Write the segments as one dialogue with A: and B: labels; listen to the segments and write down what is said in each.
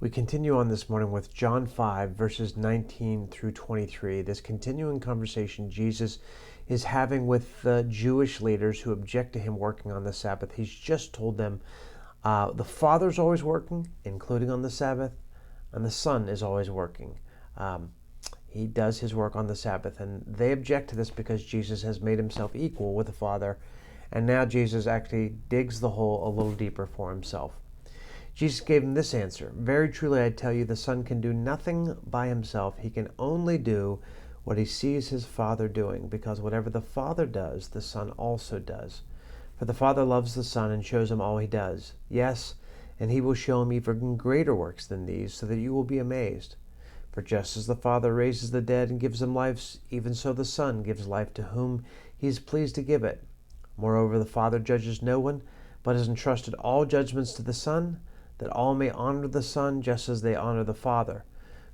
A: We continue on this morning with John 5, verses 19 through 23, this continuing conversation Jesus is having with the Jewish leaders who object to him working on the Sabbath. He's just told them the Father's always working, including on the Sabbath, and the Son is always working. He does his work on the Sabbath, and they object to this because Jesus has made himself equal with the Father, and now Jesus actually digs the hole a little deeper for himself. Jesus gave him this answer: "Very truly I tell you, the Son can do nothing by himself. He can only do what he sees his Father doing, because whatever the Father does, the Son also does. For the Father loves the Son and shows him all he does. Yes, and he will show him even greater works than these, so that you will be amazed. For just as the Father raises the dead and gives them life, even so the Son gives life to whom he is pleased to give it. Moreover, the Father judges no one, but has entrusted all judgments to the Son, that all may honor the Son just as they honor the Father.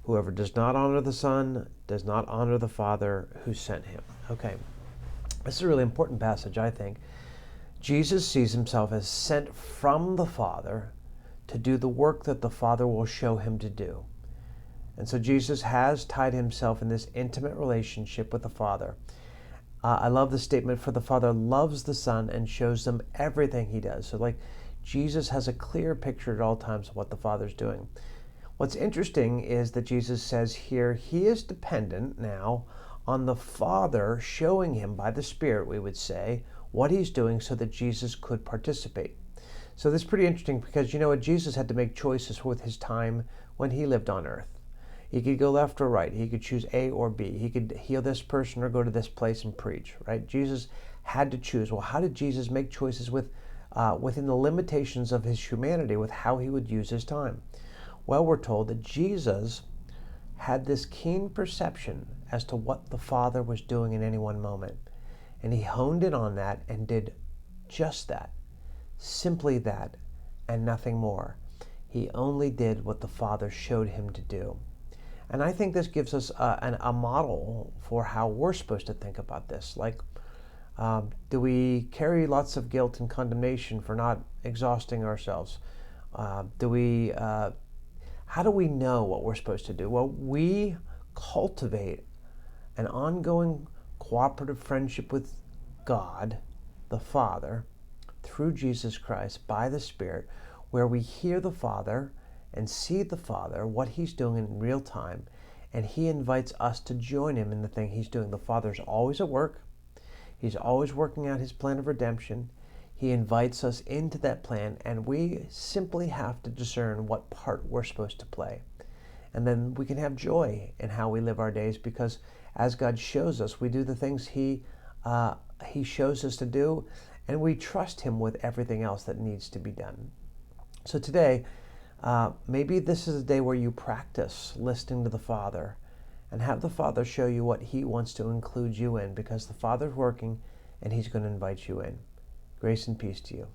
A: Whoever does not honor the Son does not honor the Father who sent him." Okay, this is a really important passage, I think. Jesus sees himself as sent from the Father to do the work that the Father will show him to do. And so Jesus has tied himself in this intimate relationship with the Father. I love the statement, "For the Father loves the Son and shows them everything he does." So Jesus has a clear picture at all times of what the Father's doing. What's interesting is that Jesus says here he is dependent now on the Father showing him by the Spirit, we would say, what he's doing so that Jesus could participate. So this is pretty interesting because you know what? Jesus had to make choices with his time when he lived on earth. He could go left or right. He could choose A or B. He could heal this person or go to this place and preach, right? Jesus had to choose. Well, how did Jesus make choices within the limitations of his humanity with how he would use his time? Well, we're told that Jesus had this keen perception as to what the Father was doing in any one moment. And he honed in on that and did just that, simply that, and nothing more. He only did what the Father showed him to do. And I think this gives us a model for how we're supposed to think about this. Do we carry lots of guilt and condemnation for not exhausting ourselves? How do we know what we're supposed to do? Well, we cultivate an ongoing cooperative friendship with God, the Father, through Jesus Christ, by the Spirit, where we hear the Father and see the Father, what he's doing in real time, and he invites us to join him in the thing he's doing. The Father's always at work. He's always working out his plan of redemption. He invites us into that plan, and we simply have to discern what part we're supposed to play. And then we can have joy in how we live our days, because as God shows us, we do the things he shows us to do, and we trust him with everything else that needs to be done. So today, maybe this is a day where you practice listening to the Father and have the Father show you what he wants to include you in, because the Father's working and he's going to invite you in. Grace and peace to you.